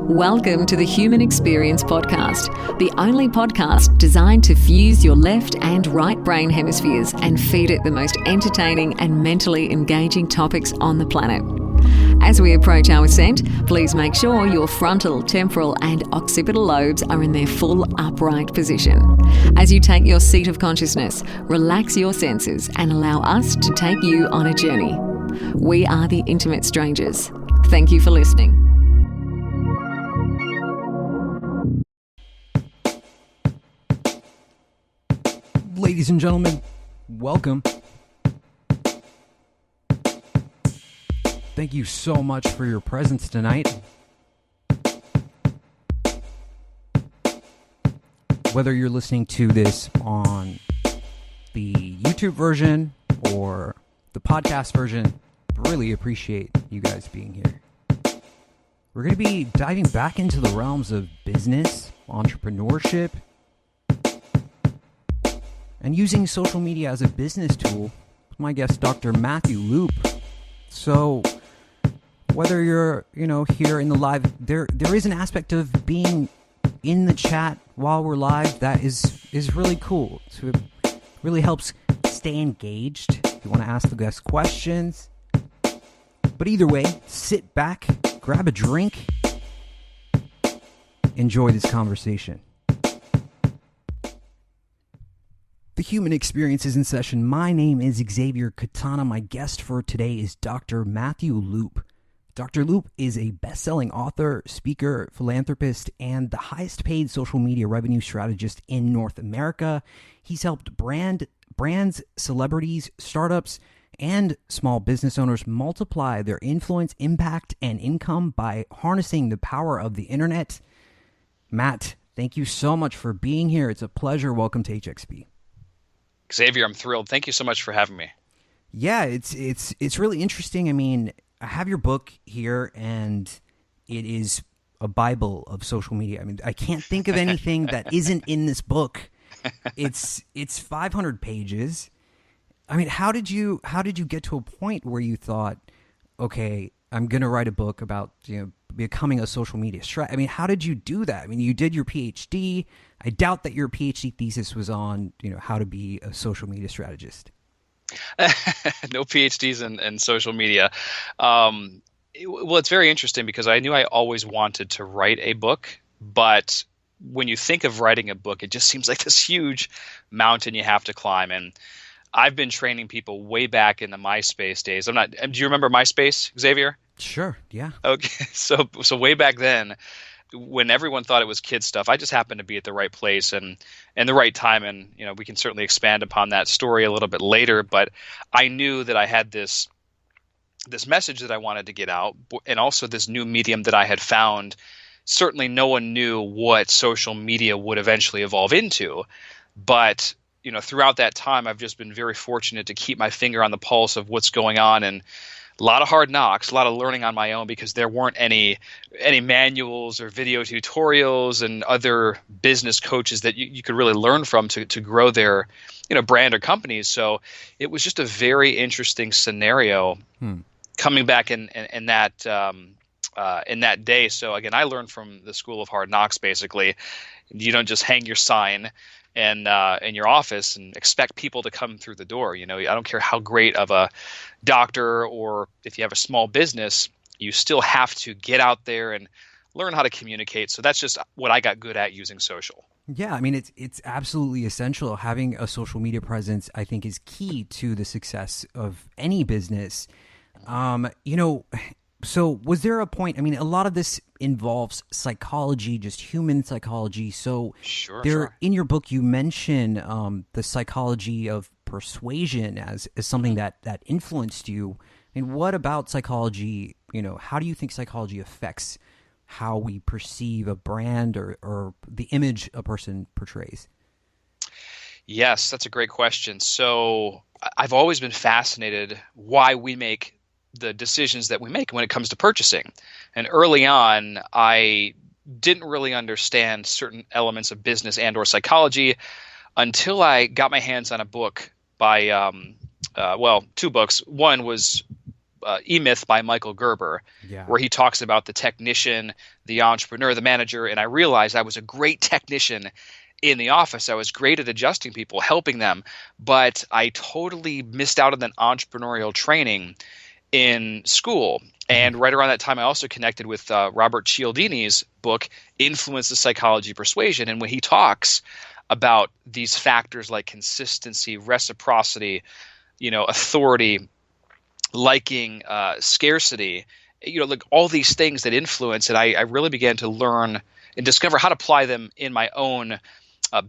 Welcome to the Human Experience Podcast, the only podcast designed to fuse your left and right brain hemispheres and feed it the most entertaining and mentally engaging topics on the planet. As we approach our ascent, please make sure your frontal, temporal and occipital lobes are in their full upright position. As you take your seat of consciousness, relax your senses and allow us to take you on a journey. We are the Intimate Strangers. Thank you for listening. Ladies and gentlemen, welcome. Thank you so much for your presence tonight. Whether you're listening to this on the YouTube version or the podcast version, really appreciate you guys being here. We're going to be diving back into the realms of business, entrepreneurship, and using social media as a business tool with my guest, Dr. Matthew Loop. So whether you're, here in the live, there is an aspect of being in the chat while we're live that is really cool. So it really helps stay engaged. If you want to ask the guest questions. But either way, sit back, grab a drink, enjoy this conversation. The Human Experience is in session. My name is Xavier Katana. My guest for today is Dr. Matthew Loop. Dr. Loop is a best-selling author, speaker, philanthropist, and the highest-paid social media revenue strategist in North America. He's helped brands, celebrities, startups, and small business owners multiply their influence, impact, and income by harnessing the power of the internet. Matt, thank you so much for being here. It's a pleasure. Welcome to HXP. Xavier, I'm thrilled. Thank you so much for having me. Yeah, it's really interesting. I mean, I have your book here, and it is a Bible of social media. I mean, I can't think of anything that isn't in this book. It's 500 pages. I mean, how did you get to a point where you thought, okay, I'm going to write a book about, becoming a social media strategist? I mean, how did you do that? I mean, you did your PhD. I doubt that your PhD thesis was on, how to be a social media strategist. No PhDs in social media. It's very interesting because I knew I always wanted to write a book, but when you think of writing a book, it just seems like this huge mountain you have to climb. And I've been training people way back in the MySpace days. Do you remember MySpace, Xavier? Sure. Yeah. Okay. So way back then, when everyone thought it was kid stuff, I just happened to be at the right place and the right time. And, we can certainly expand upon that story a little bit later, but I knew that I had this message that I wanted to get out, and also this new medium that I had found. Certainly no one knew what social media would eventually evolve into, but throughout that time, I've just been very fortunate to keep my finger on the pulse of what's going on, and a lot of hard knocks, a lot of learning on my own because there weren't any manuals or video tutorials and other business coaches that you could really learn from to grow their brand or companies. So it was just a very interesting scenario coming back in that day. So again, I learned from the School of Hard Knocks. Basically, you don't just hang your sign in your office and expect people to come through the door. I don't care how great of a doctor or if you have a small business, you still have to get out there and learn how to communicate. So that's just what I got good at using social. Yeah, I mean, it's absolutely essential. Having a social media presence, I think, is key to the success of any business. So was there a point, I mean, a lot of this involves psychology, just human psychology. So sure. In your book, you mention the psychology of persuasion as something that influenced you. I mean, what about psychology, how do you think psychology affects how we perceive a brand or the image a person portrays? Yes, that's a great question. So I've always been fascinated why we make the decisions that we make when it comes to purchasing. And early on, I didn't really understand certain elements of business and or psychology until I got my hands on a book by, two books. One was E-Myth by Michael Gerber, Yeah. where he talks about the technician, the entrepreneur, the manager, and I realized I was a great technician in the office. I was great at adjusting people, helping them, but I totally missed out on that entrepreneurial training in school. And right around that time, I also connected with Robert Cialdini's book, Influence, the Psychology of Persuasion. And when he talks about these factors like consistency, reciprocity, authority, liking, scarcity, like all these things that influence, and I really began to learn and discover how to apply them in my own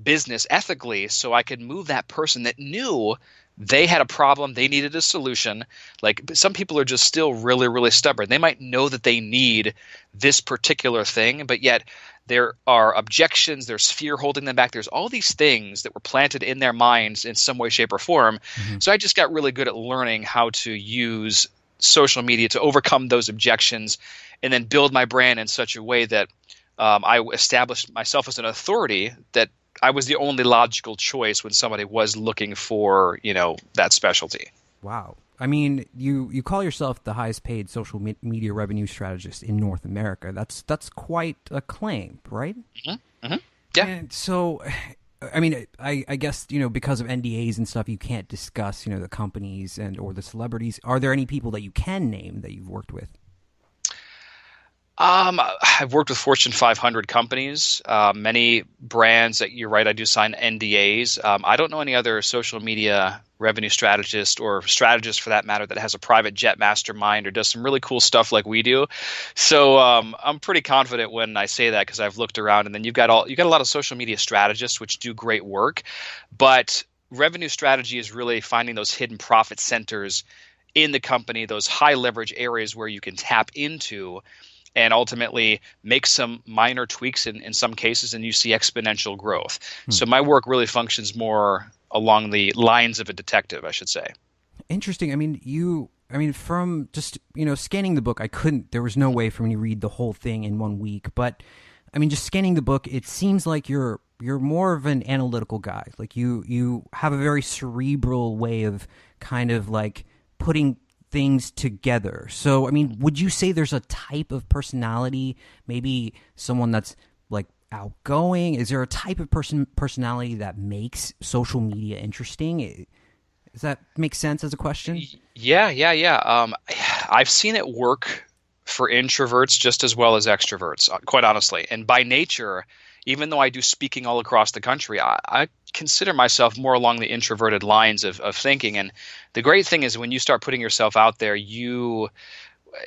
business ethically, so I could move that person that knew they had a problem, they needed a solution. Like some people are just still really, really stubborn. They might know that they need this particular thing, but yet there are objections, there's fear holding them back. There's all these things that were planted in their minds in some way, shape, or form. Mm-hmm. So I just got really good at learning how to use social media to overcome those objections and then build my brand in such a way that I established myself as an authority, that I was the only logical choice when somebody was looking for, that specialty. Wow. I mean, you call yourself the highest paid social media revenue strategist in North America. That's quite a claim, right? Mm-hmm. Mm-hmm. Yeah. And so, I mean, I guess, because of NDAs and stuff, you can't discuss, the companies or the celebrities. Are there any people that you can name that you've worked with? I've worked with Fortune 500 companies, many brands that you're right, I do sign NDAs. I don't know any other social media revenue strategist or strategist for that matter that has a private jet mastermind or does some really cool stuff like we do. So I'm pretty confident when I say that, because I've looked around, and then you've got a lot of social media strategists which do great work, but revenue strategy is really finding those hidden profit centers in the company, those high leverage areas where you can tap into and ultimately make some minor tweaks in some cases, and you see exponential growth. So my work really functions more along the lines of a detective, I should say. Interesting. I mean, from just, scanning the book, there was no way for me to read the whole thing in 1 week. But I mean, just scanning the book, it seems like you're more of an analytical guy. Like you have a very cerebral way of kind of like putting things together. So, I mean, would you say there's a type of personality, maybe someone that's like outgoing? Is there a type of personality that makes social media interesting? Does that make sense as a question? Yeah. I've seen it work for introverts just as well as extroverts, quite honestly. And by nature, even though I do speaking all across the country, I consider myself more along the introverted lines of thinking. And the great thing is when you start putting yourself out there, you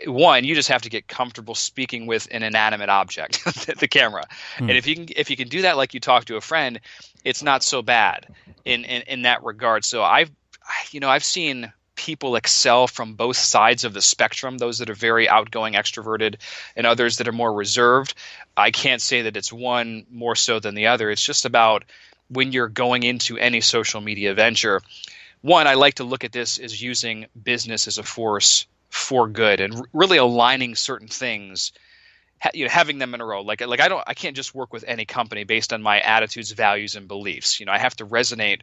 just have to get comfortable speaking with an inanimate object, the camera. And if you can do that like you talk to a friend, it's not so bad in that regard. So I've seen people excel from both sides of the spectrum, those that are very outgoing, extroverted, and others that are more reserved. I can't say that it's one more so than the other. It's just about when you're going into any social media venture. One, I like to look at this as using business as a force for good and really aligning certain things, having them in a row. Like I can't just work with any company based on my attitudes, values, and beliefs. I have to resonate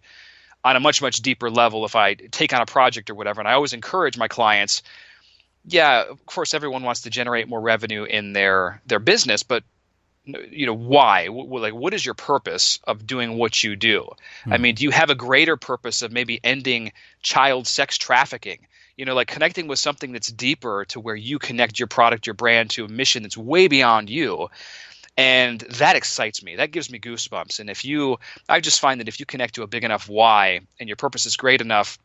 on a much, much deeper level if I take on a project or whatever. And I always encourage my clients, of course, everyone wants to generate more revenue in their business, but why? Like, what is your purpose of doing what you do? I mean, do you have a greater purpose of maybe ending child sex trafficking? Like connecting with something that's deeper to where you connect your product, your brand to a mission that's way beyond you. And that excites me. That gives me goosebumps. And I just find that if you connect to a big enough why and your purpose is great enough,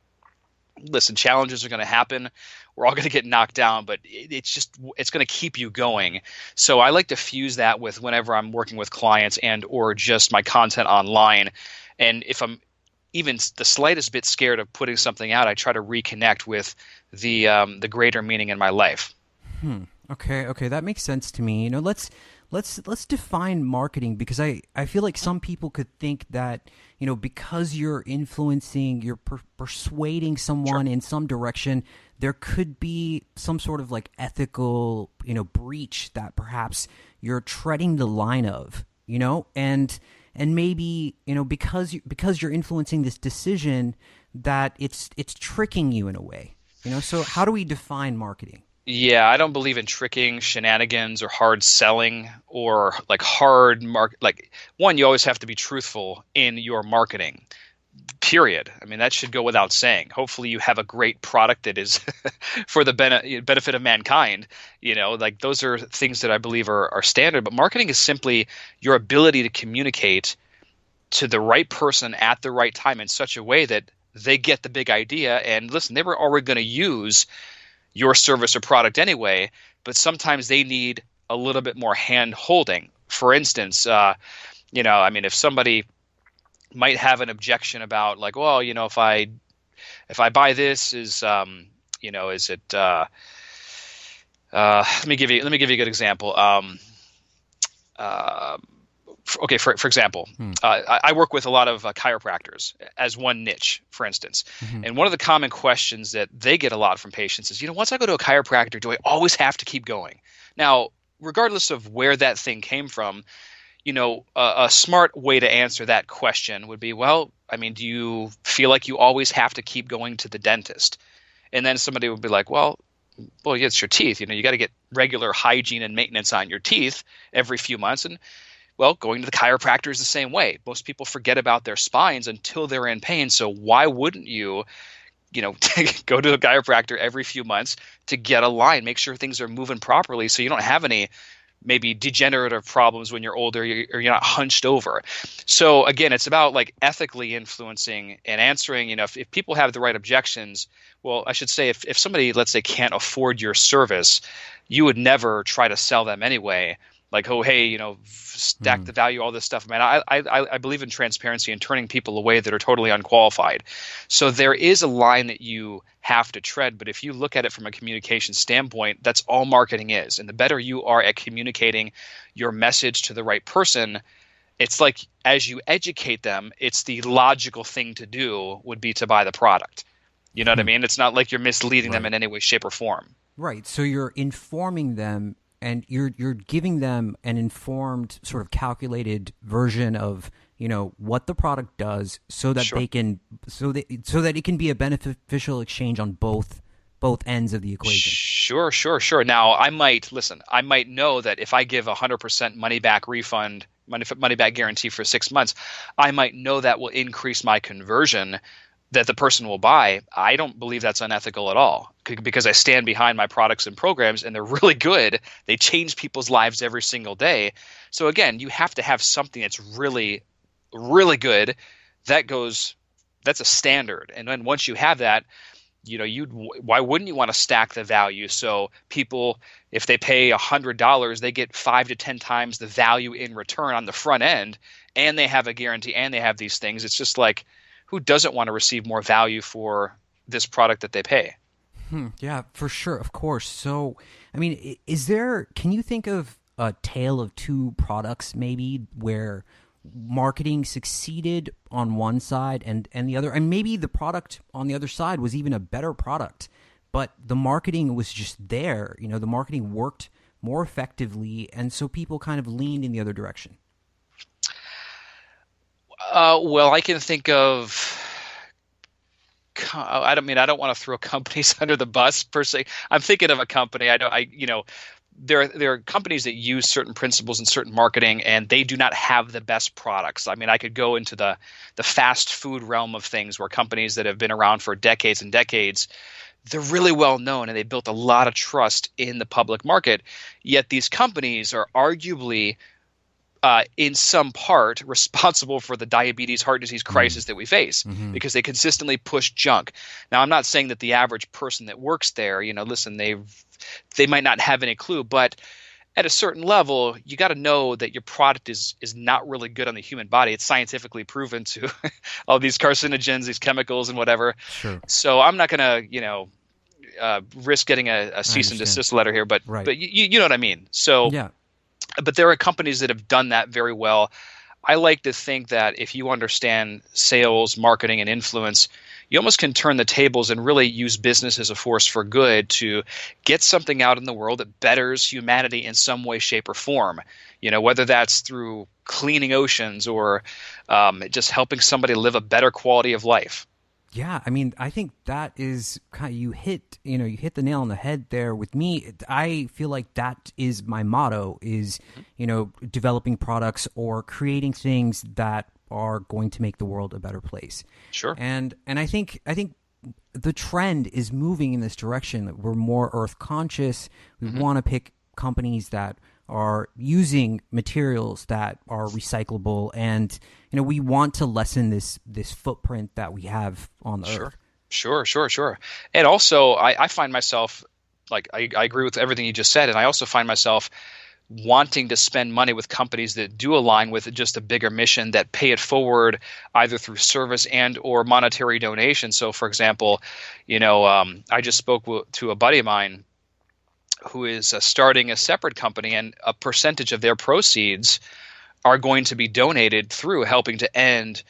listen, challenges are going to happen. We're all going to get knocked down, but it's going to keep you going. So I like to fuse that with whenever I'm working with clients and or just my content online. And if I'm even the slightest bit scared of putting something out, I try to reconnect with the greater meaning in my life. Okay, that makes sense to me. Let's define marketing, because I feel like some people could think that, because you're influencing, you're persuading someone in some direction, there could be some sort of like ethical, breach that perhaps you're treading the line of, and maybe, because you're influencing this decision, that it's tricking you in a way. So how do we define marketing? Yeah, I don't believe in tricking, shenanigans, or hard selling, or like hard mark. Like, one, you always have to be truthful in your marketing. Period. I mean, that should go without saying. Hopefully, you have a great product that is for the benefit of mankind. Like those are things that I believe are standard. But marketing is simply your ability to communicate to the right person at the right time in such a way that they get the big idea. And listen, they were already going to use your service or product anyway, but sometimes they need a little bit more hand holding. For instance, if somebody might have an objection about like, well, if I buy this, is it? Let me give you a good example. Okay, for example, I work with a lot of chiropractors as one niche, for instance. And one of the common questions that they get a lot from patients is, once I go to a chiropractor, do I always have to keep going? Now, regardless of where that thing came from, a smart way to answer that question would be, well, I mean, do you feel like you always have to keep going to the dentist? And then somebody would be like, well, yeah, it's your teeth. You got to get regular hygiene and maintenance on your teeth every few months. And well, going to the chiropractor is the same way. Most people forget about their spines until they're in pain. So why wouldn't you, go to a chiropractor every few months to get aligned, make sure things are moving properly so you don't have any maybe degenerative problems when you're older, or you're not hunched over. So again, it's about like ethically influencing and answering, if people have the right objections. Well, I should say if somebody, let's say, can't afford your service, you would never try to sell them anyway. Like, oh, hey, stack the value, all this stuff. Man, I believe in transparency and turning people away that are totally unqualified. So there is a line that you have to tread. But if you look at it from a communication standpoint, that's all marketing is. And the better you are at communicating your message to the right person, it's like as you educate them, it's the logical thing to do would be to buy the product. You know what I mean? It's not like you're misleading them in any way, shape, or form. Right. So you're informing them. And you're giving them an informed, sort of calculated version of what the product does, so that they can so that it can be a beneficial exchange on both ends of the equation. Sure. Now I might know that if I give 100% money back refund, money back guarantee for 6 months, I might know that will increase my conversion that the person will buy. I don't believe that's unethical at all, because I stand behind my products and programs, and they're really good. They change people's lives every single day. So again, you have to have something that's really, really good. That's a standard. And then once you have that, why wouldn't you want to stack the value? So people, if they pay $100, they get 5 to 10 times the value in return on the front end, and they have a guarantee, and they have these things. It's just like, who doesn't want to receive more value for this product that they pay? Yeah, for sure. Of course. So, I mean, can you think of a tale of two products maybe where marketing succeeded on one side and the other, and maybe the product on the other side was even a better product, but the marketing was just there, the marketing worked more effectively, and so people kind of leaned in the other direction? Well, I can think of. I don't want to throw companies under the bus per se. I'm thinking of a company. There are companies that use certain principles in certain marketing, and they do not have the best products. I mean, I could go into the fast food realm of things, where companies that have been around for decades and decades, they're really well known, and they built a lot of trust in the public market. Yet these companies are arguably in some part responsible for the diabetes, heart disease crisis that we face, because they consistently push junk. Now, I'm not saying that the average person that works there, listen, they might not have any clue, but at a certain level, you got to know that your product is not really good on the human body. It's scientifically proven to all these carcinogens, these chemicals, and whatever. Sure. So I'm not going to, risk getting a cease and desist letter here, but you know what I mean. So yeah. But there are companies that have done that very well. I like to think that if you understand sales, marketing, and influence, you almost can turn the tables and really use business as a force for good to get something out in the world that betters humanity in some way, shape, or form. Whether that's through cleaning oceans or just helping somebody live a better quality of life. Yeah, I mean, I think that is kind of, you hit the nail on the head there. With me, I feel like that is my motto is, developing products or creating things that are going to make the world a better place. Sure. And I think the trend is moving in this direction, that we're more earth conscious. We want to pick companies that are using materials that are recyclable, and we want to lessen this footprint that we have on the earth. Sure. And also, I find myself, like, I agree with everything you just said, and I also find myself wanting to spend money with companies that do align with just a bigger mission, that pay it forward either through service and or monetary donation. So, for example, I just spoke to a buddy of mine who is starting a separate company, and a percentage of their proceeds are going to be donated through helping to end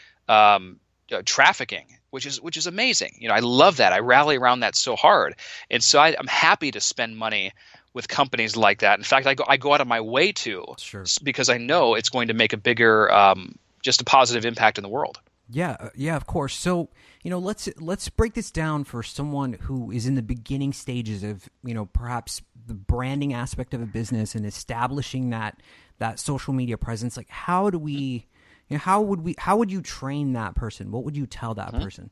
trafficking, which is amazing. I love that. I rally around that so hard, and so I'm happy to spend money with companies like that. In fact, I go out of my way to, because I know it's going to make a bigger, just a positive impact in the world. Yeah, of course. So, let's break this down for someone who is in the beginning stages of, perhaps the branding aspect of a business and establishing that social media presence. Like, how do we, how would you train that person? What would you tell that person?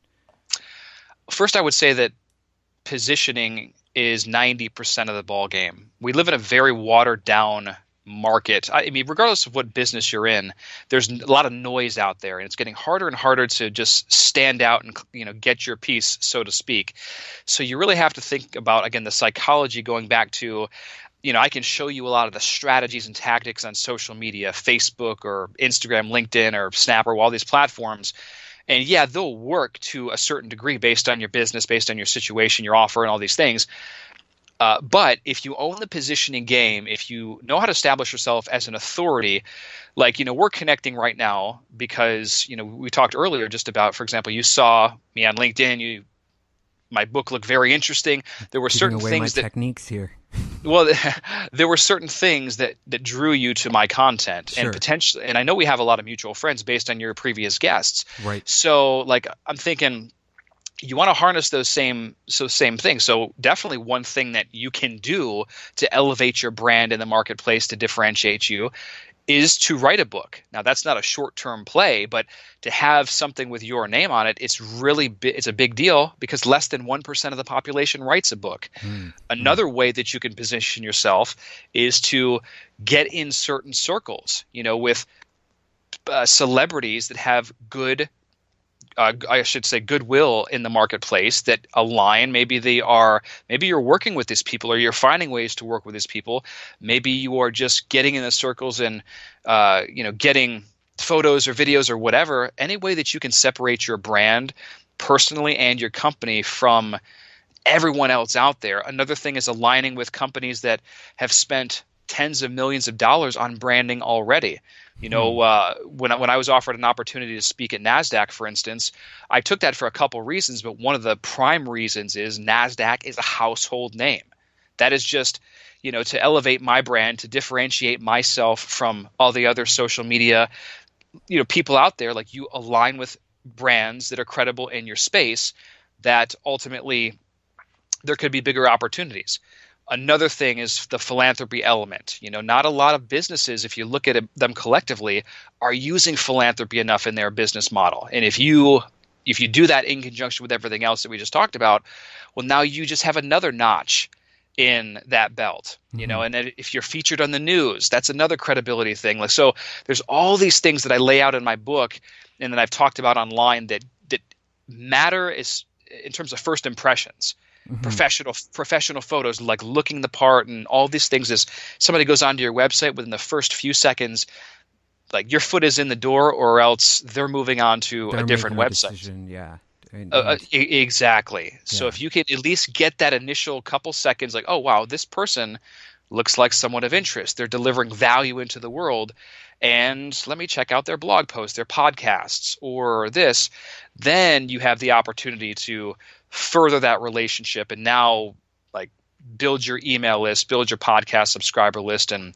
First, I would say that positioning is 90% of the ball game. We live in a very watered down market. I mean, regardless of what business you're in, there's a lot of noise out there, and it's getting harder and harder to just stand out and get your piece, so to speak. So you really have to think about, again, the psychology, going back to, I can show you a lot of the strategies and tactics on social media, Facebook or Instagram, LinkedIn or Snap or all these platforms. And yeah, they'll work to a certain degree based on your business, based on your situation, your offer, and all these things. But if you own the positioning game, if you know how to establish yourself as an authority, like, we're connecting right now because, we talked earlier just about, for example, you saw me on LinkedIn, my book looked very interesting. There were certain things techniques here. Well, there were certain things that drew you to my content, and potentially, and I know we have a lot of mutual friends based on your previous guests. Right. So, like, I'm thinking, you want to harness those same things. So definitely one thing that you can do to elevate your brand in the marketplace, to differentiate you, is to write a book. Now, that's not a short-term play, but to have something with your name on it, it's really it's a big deal, because less than 1% of the population writes a book. Another way that you can position yourself is to get in certain circles, with celebrities that have good goodwill in the marketplace, that align. Maybe you're working with these people, or you're finding ways to work with these people. Maybe you are just getting in the circles and, getting photos or videos or whatever. Any way that you can separate your brand personally and your company from everyone else out there. Another thing is aligning with companies that have spent tens of millions of dollars on branding already. When I was offered an opportunity to speak at NASDAQ, for instance, I took that for a couple reasons, but one of the prime reasons is NASDAQ is a household name. That is just, to elevate my brand, to differentiate myself from all the other social media, people out there. Like, you align with brands that are credible in your space, that ultimately there could be bigger opportunities. Another thing is the philanthropy element. Not a lot of businesses, if you look at them collectively, are using philanthropy enough in their business model. And if you do that in conjunction with everything else that we just talked about, well, now you just have another notch in that belt. And then if you're featured on the news, that's another credibility thing. Like, so there's all these things that I lay out in my book, and that I've talked about online, that matter is in terms of first impressions. Professional photos, like looking the part, and all these things. Is somebody goes onto your website, within the first few seconds, like, your foot is in the door, or else they're moving on to a different website. Exactly. Yeah. So if you can at least get that initial couple seconds, like, oh wow, this person looks like someone of interest. They're delivering value into the world, and let me check out their blog posts, their podcasts, or this. Then you have the opportunity to further that relationship, and now, like, build your email list, build your podcast subscriber list, and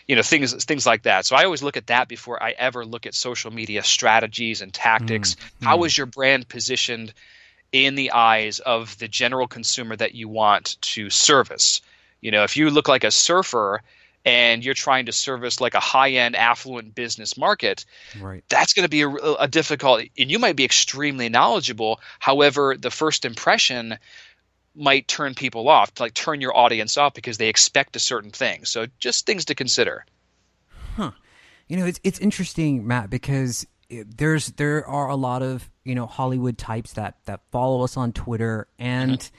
things like that. So I always look at that before I ever look at social media strategies and tactics. How is your brand positioned in the eyes of the general consumer that you want to service. If you look like a surfer and you're trying to service like a high-end affluent business market, Right. that's going to be a difficult, and you might be extremely knowledgeable. However, the first impression might turn people off, like turn your audience off because they expect a certain thing. So just things to consider. Huh. It's interesting, Matt, because there are a lot of Hollywood types that follow us on Twitter, and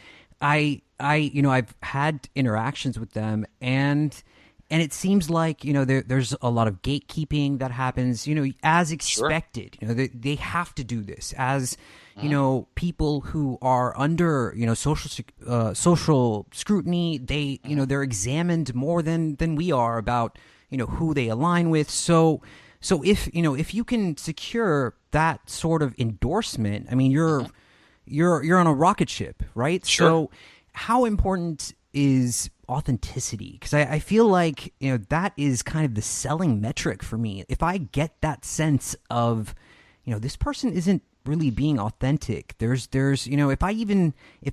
I've had interactions with them, and it seems like there's a lot of gatekeeping that happens as expected. Sure. They have to do this as people who are under social scrutiny. They're examined more than we are about who they align with. So if you can secure that sort of endorsement, I mean you're on a rocket ship, right? Sure. So how important is authenticity? Because I feel like that is kind of the selling metric for me. If I get that sense of this person isn't really being authentic, there's if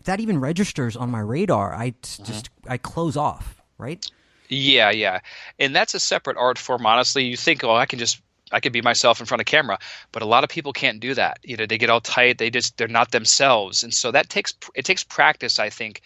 that even registers on my radar, I close off, right? Yeah. And that's a separate art form, honestly. You think, I could be myself in front of camera, but a lot of people can't do that. They get all tight. They're not themselves. And so it takes practice, I think,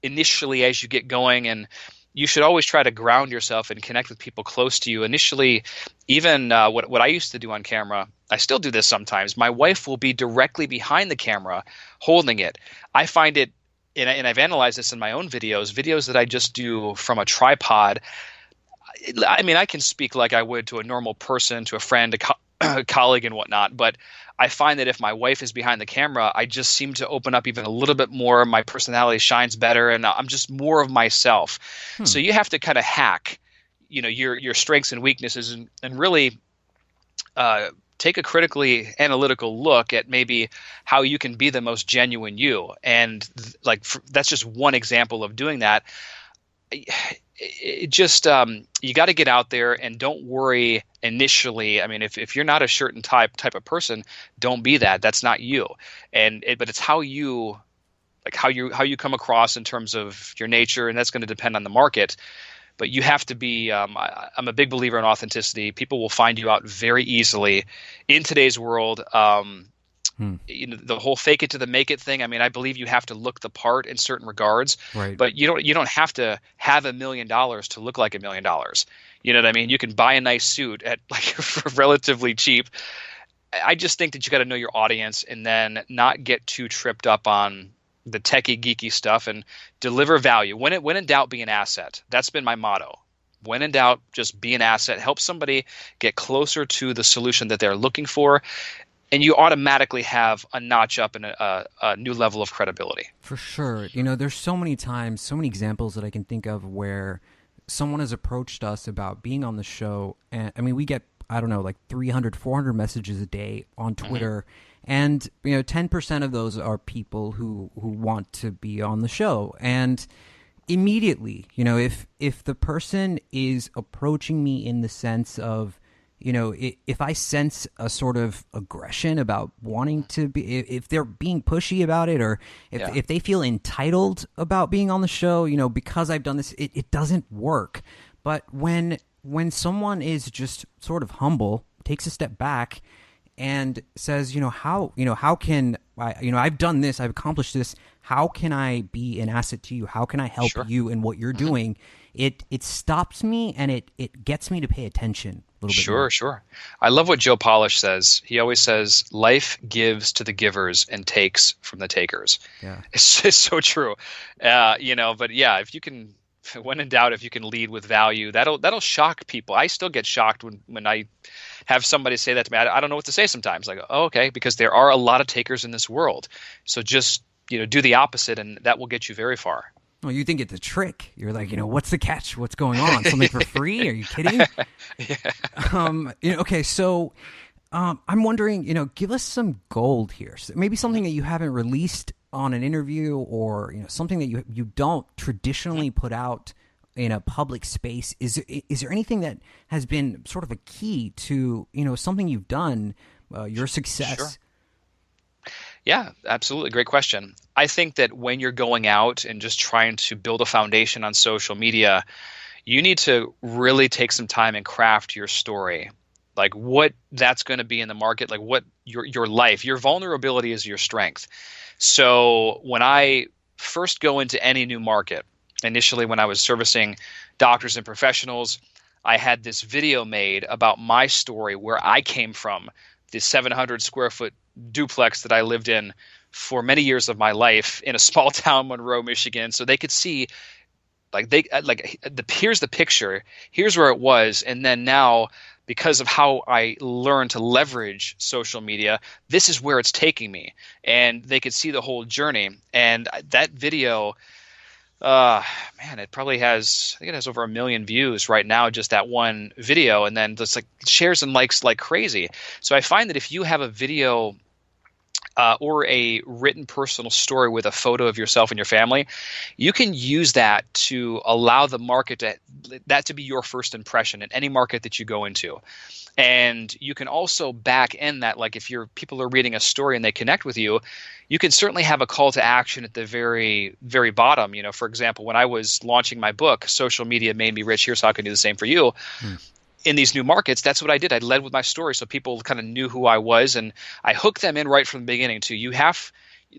initially as you get going. And you should always try to ground yourself and connect with people close to you. Initially, even what I used to do on camera, I still do this sometimes. My wife will be directly behind the camera holding it. I find it, and I've analyzed this in my own videos that I just do from a tripod. I mean, I can speak like I would to a normal person, to a friend, a colleague and whatnot, but I find that if my wife is behind the camera, I just seem to open up even a little bit more. My personality shines better, and I'm just more of myself. So you have to kind of hack, your strengths and weaknesses, and really take a critically analytical look at maybe how you can be the most genuine you. And that's just one example of doing that. It just you got to get out there and don't worry initially. I mean, if you're not a certain type of person, don't be that. That's not you. But it's how you come across in terms of your nature, and that's going to depend on the market. But you have to be. I'm a big believer in authenticity. People will find you out very easily in today's world. The whole fake it to the make it thing. I mean, I believe you have to look the part in certain regards, right? But you don't have to have $1 million to look like $1 million. You know what I mean? You can buy a nice suit at for relatively cheap. I just think that you got to know your audience and then not get too tripped up on the techie geeky stuff and deliver value. When in doubt, be an asset. That's been my motto. When in doubt, just be an asset. Help somebody get closer to the solution that they're looking for. And you automatically have a notch up and a new level of credibility. For sure. There's so many times, so many examples that I can think of where someone has approached us about being on the show. And I mean, we get, 300, 400 messages a day on Twitter. And, 10% of those are people who want to be on the show. And immediately, if the person is approaching me in the sense of, if I sense a sort of aggression about wanting to be, if they're being pushy about it, or if they feel entitled about being on the show, because I've done this, it doesn't work. But when someone is just sort of humble, takes a step back and says, how can I, I've done this, I've accomplished this, how can I be an asset to you? How can I help you in what you're doing? It stops me, and it gets me to pay attention a little bit more. Sure. I love what Joe Polish says. He always says, life gives to the givers and takes from the takers. Yeah. It's so true. But yeah, if you can, when in doubt, if you can lead with value, that'll shock people. I still get shocked when I have somebody say that to me. I don't know what to say sometimes. Like, oh, okay, because there are a lot of takers in this world. So just, do the opposite, and that will get you very far. Well, you think it's a trick. You're like, what's the catch? What's going on? Something for free? Are you kidding? Yeah. Okay, so I'm wondering, give us some gold here. So maybe something that you haven't released on an interview, or something that you don't traditionally put out in a public space. Is there anything that has been sort of a key to something you've done, your success? Sure. Yeah, absolutely. Great question. I think that when you're going out and just trying to build a foundation on social media, you need to really take some time and craft your story. Like what that's going to be in the market, like what your life, your vulnerability is your strength. So when I first go into any new market, initially when I was servicing doctors and professionals, I had this video made about my story where I came from, the 700 square foot duplex that I lived in for many years of my life in a small town, Monroe, Michigan, so they could see here's the picture, here's where it was, and then now because of how I learned to leverage social media, this is where it's taking me, and they could see the whole journey. And that video, man, it probably has, I think it has over 1 million views right now, just that one video, and then just like shares and likes like crazy. So I find that if you have a video or a written personal story with a photo of yourself and your family, you can use that to allow the market to be your first impression in any market that you go into. And you can also back end that, like if people are reading a story and they connect with you, you can certainly have a call to action at the very, very bottom. For example, when I was launching my book, Social Media Made Me Rich, Here's How I Can Do the Same for You. In these new markets, that's what I did. I led with my story so people kind of knew who I was, and I hooked them in right from the beginning too. You have,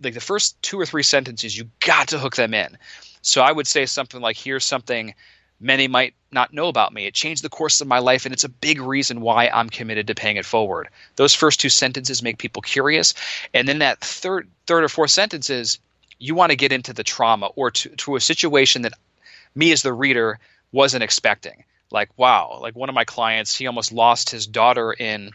like the first 2 or 3 sentences, you got to hook them in. So I would say something like, here's something many might not know about me. It changed the course of my life, and it's a big reason why I'm committed to paying it forward. Those first 2 sentences make people curious. And then that third or fourth sentences, you want to get into the trauma or to a situation that me as the reader wasn't expecting. Like, wow, like one of my clients, he almost lost his daughter in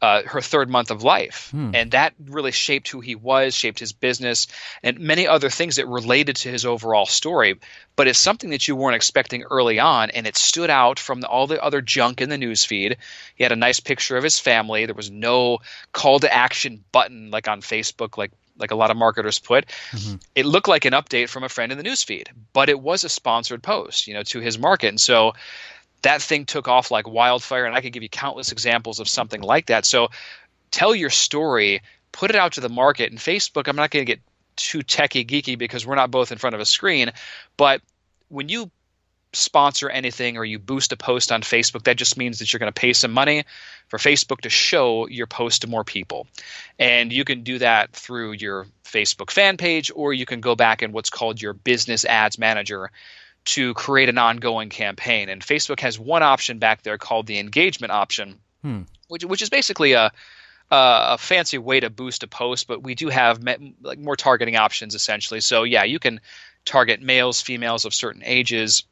her 3rd month of life. And that really shaped who he was, shaped his business, and many other things that related to his overall story. But it's something that you weren't expecting early on, and it stood out from all the other junk in the newsfeed. He had a nice picture of his family. There was no call to action button like on Facebook, like a lot of marketers put. It looked like an update from a friend in the newsfeed, but it was a sponsored post, to his market. And so that thing took off like wildfire, and I could give you countless examples of something like that. So tell your story, put it out to the market. And Facebook, I'm not going to get too techie geeky because we're not both in front of a screen, but when you sponsor anything or you boost a post on Facebook, that just means that you're going to pay some money for Facebook to show your post to more people. And you can do that through your Facebook fan page, or you can go back in what's called your business ads manager to create an ongoing campaign. And Facebook has one option back there called the engagement option, which is basically a fancy way to boost a post, but we do have like more targeting options essentially. So yeah, you can target males, females of certain ages,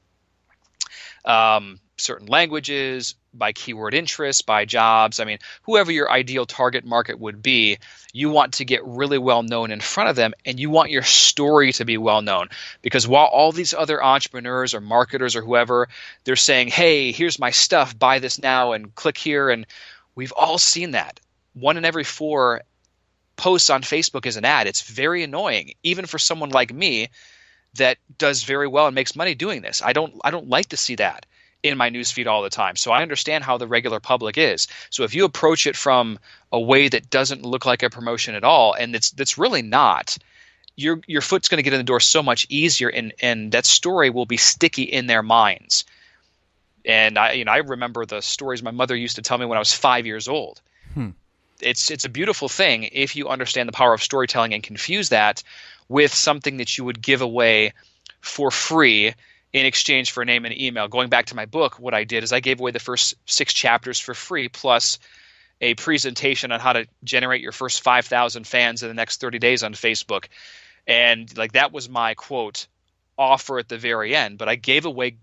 certain languages, by keyword interest, by jobs. I mean, whoever your ideal target market would be, you want to get really well known in front of them, and you want your story to be well known. Because while all these other entrepreneurs or marketers or whoever, they're saying, hey, here's my stuff, buy this now and click here. And we've all seen that. 1 in every 4 posts on Facebook is an ad. It's very annoying, even for someone like me that does very well and makes money doing this. I don't like to see that in my newsfeed all the time. So I understand how the regular public is. So if you approach it from a way that doesn't look like a promotion at all, and that's really not, your foot's going to get in the door so much easier, and that story will be sticky in their minds. And I remember the stories my mother used to tell me when I was 5 years old. It's a beautiful thing if you understand the power of storytelling and confuse that with something that you would give away for free in exchange for a name and email. Going back to my book, what I did is I gave away the first 6 chapters for free, plus a presentation on how to generate your first 5,000 fans in the next 30 days on Facebook. And like that was my quote offer at the very end. But I gave away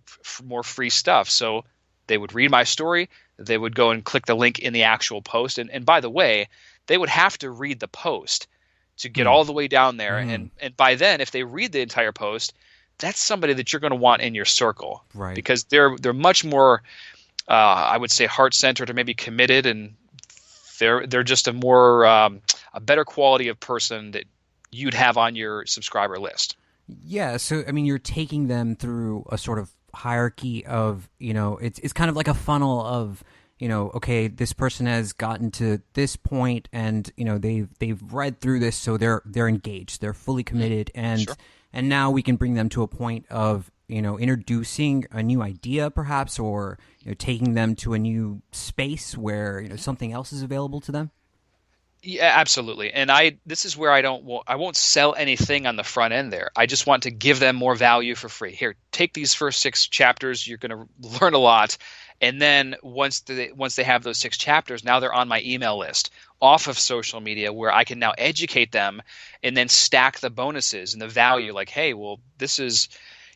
more free stuff. So they would read my story. They would go and click the link in the actual post. And by the way, they would have to read the post to get all the way down there. And by then, if they read the entire post, that's somebody that you're going to want in your circle, right? Because they're much more, I would say, heart-centered or maybe committed, and they're just a better quality of person that you'd have on your subscriber list. Yeah, so I mean, you're taking them through a sort of hierarchy of, it's kind of like a funnel of, okay, this person has gotten to this point, and they've read through this, so they're engaged, they're fully committed, and Sure. and now we can bring them to a point of introducing a new idea, perhaps, or taking them to a new space where something else is available to them. Yeah, absolutely. And this is where I won't sell anything on the front end there. I just want to give them more value for free. Here, take these first 6 chapters. You're going to learn a lot. And then once they have those 6 chapters, now they're on my email list off of social media, where I can now educate them and then stack the bonuses and the value. Like, hey, well,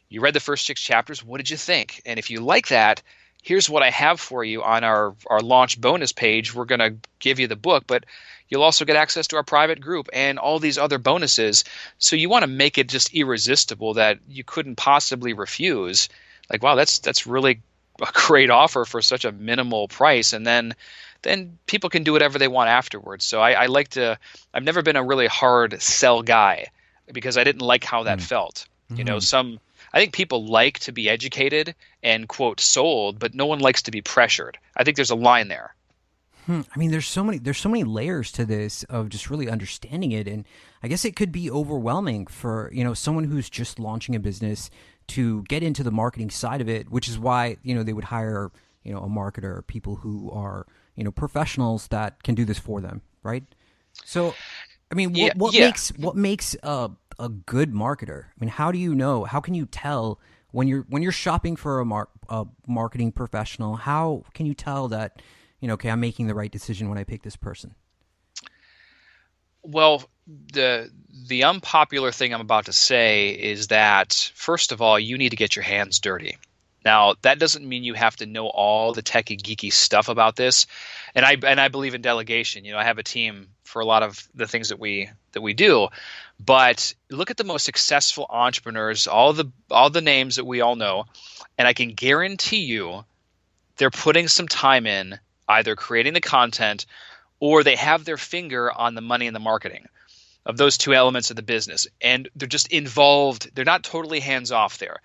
you read the first 6 chapters. What did you think? And if you like that, here's what I have for you on our launch bonus page. We're going to give you the book, but you'll also get access to our private group and all these other bonuses. So you want to make it just irresistible, that you couldn't possibly refuse. Like, wow, that's really a great offer for such a minimal price. And then people can do whatever they want afterwards. So I've never been a really hard sell guy, because I didn't like how that felt. Mm-hmm. I think people like to be educated and, quote, sold, but no one likes to be pressured. I think there's a line there. I mean, there's so many layers to this of just really understanding it, and I guess it could be overwhelming for someone who's just launching a business to get into the marketing side of it, which is why they would hire a marketer, people who are professionals that can do this for them, right? So, I mean, what makes a good marketer? I mean, how do you know? How can you tell when you're shopping for a marketing professional? How can you tell that okay, I'm making the right decision when I pick this person? Well, the unpopular thing I'm about to say is that, first of all, you need to get your hands dirty. Now, that doesn't mean you have to know all the techie, geeky stuff about this. And I believe in delegation. I have a team for a lot of the things that we do. But look at the most successful entrepreneurs, all the names that we all know, and I can guarantee you they're putting some time in either creating the content, or they have their finger on the money and the marketing of those 2 elements of the business. And they're just involved. They're not totally hands off there.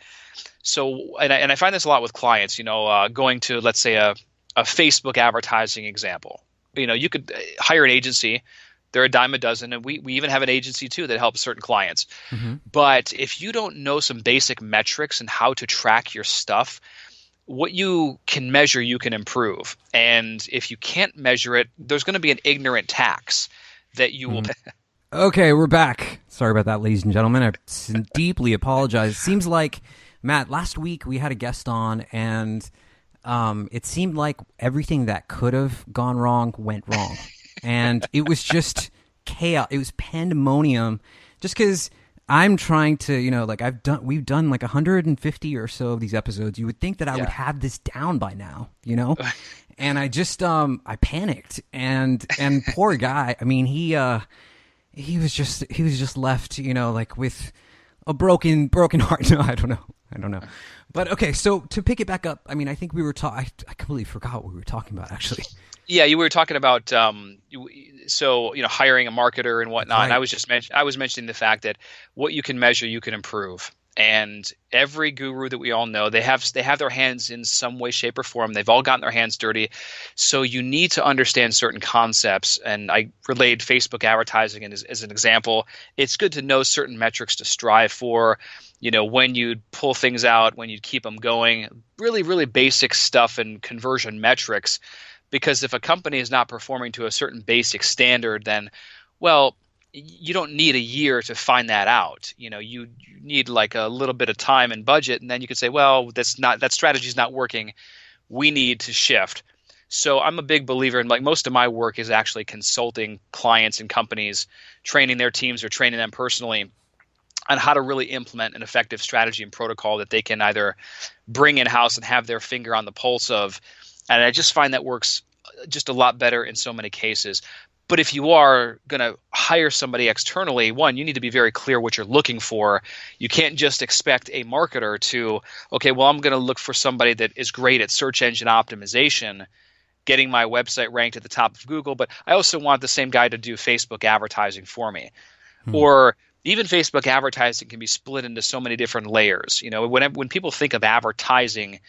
So, and I find this a lot with clients, going to, let's say, a Facebook advertising example. You could hire an agency. They're a dime a dozen, and we even have an agency too that helps certain clients. Mm-hmm. But if you don't know some basic metrics and how to track your stuff, what you can measure, you can improve. And if you can't measure it, there's going to be an ignorant tax that you will pay. Okay, we're back. Sorry about that, ladies and gentlemen. I deeply apologize. It seems like, Matt, last week we had a guest on, and it seemed like everything that could have gone wrong went wrong. And it was just chaos. It was pandemonium, just because I'm trying to, we've done like 150 or so of these episodes. You would think that I would have this down by now, and I just, I panicked, and poor guy. I mean, he was just left, like with a broken heart. No, I don't know. But okay, so to pick it back up, I mean, I think we were I completely forgot what we were talking about, actually. Yeah, you were talking about hiring a marketer and whatnot. Right. And I was mentioning the fact that what you can measure, you can improve. And every guru that we all know, they have their hands in some way, shape, or form. They've all gotten their hands dirty. So you need to understand certain concepts. And I relayed Facebook advertising as an example. It's good to know certain metrics to strive for. When you pull things out, when you keep them going, really, really basic stuff and conversion metrics. Because if a company is not performing to a certain basic standard, then, well, you don't need a year to find that out. You need like a little bit of time and budget, and then you could say, well, that strategy is not working. We need to shift. So I'm a big believer in, like, most of my work is actually consulting clients and companies, training their teams or training them personally on how to really implement an effective strategy and protocol that they can either bring in-house and have their finger on the pulse of. And I just find that works just a lot better in so many cases. But if you are going to hire somebody externally, one, you need to be very clear what you're looking for. You can't just expect a marketer to, okay, well, I'm going to look for somebody that is great at search engine optimization, getting my website ranked at the top of Google, but I also want the same guy to do Facebook advertising for me. Or even Facebook advertising can be split into so many different layers. When people think of advertising,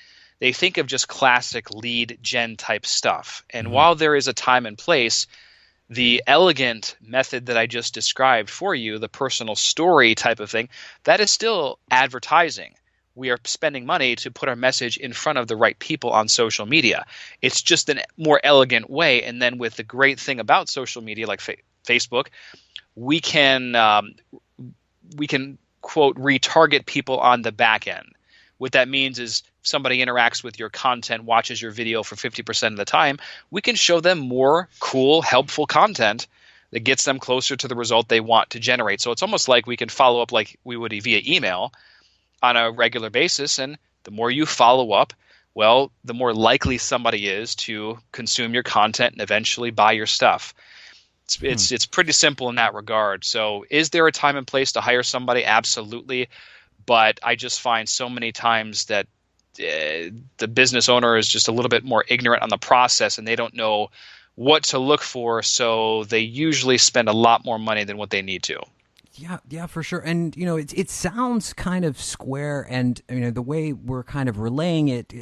they think of just classic lead gen type stuff. And Mhm. while there is a time and place, the elegant method that I just described for you, the personal story type of thing, that is still advertising. We are spending money to put our message in front of the right people on social media. It's just a more elegant way. And then with the great thing about social media like Facebook, we can quote retarget people on the back end. What that means is somebody interacts with your content, watches your video for 50% of the time, we can show them more cool, helpful content that gets them closer to the result they want to generate. So it's almost like we can follow up like we would via email on a regular basis. And the more you follow up, well, the more likely somebody is to consume your content and eventually buy your stuff. It's pretty simple in that regard. So is there a time and place to hire somebody? Absolutely. But I just find so many times that the business owner is just a little bit more ignorant on the process and they don't know what to look for. So they usually spend a lot more money than what they need to. Yeah, for sure. And, it sounds kind of square and, the way we're kind of relaying it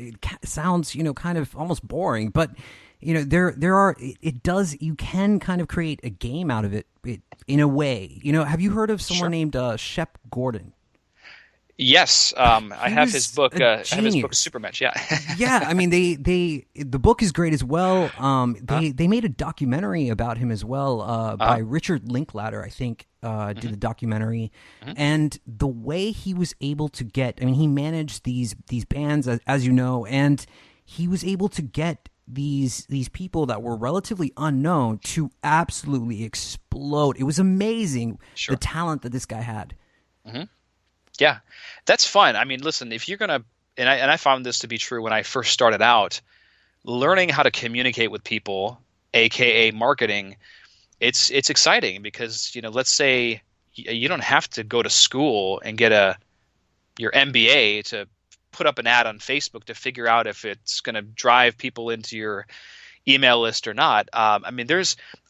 sounds, kind of almost boring. But, you can kind of create a game out of it in a way. Have you heard of someone named Shep Gordon? Yes, I have his book. Supermatch. Yeah, yeah. I mean, the book is great as well. They made a documentary about him as well by Richard Linklater, I think, did the documentary, and the way he was able to get. I mean, he managed these bands, as you know, and he was able to get these people that were relatively unknown to absolutely explode. It was amazing the talent that this guy had. Mm-hmm. Yeah, that's fun. I mean, listen, if you're going to, and I found this to be true when I first started out, learning how to communicate with people, AKA marketing, it's exciting because, let's say you don't have to go to school and get your MBA to put up an ad on Facebook to figure out if it's going to drive people into your email list or not. I mean,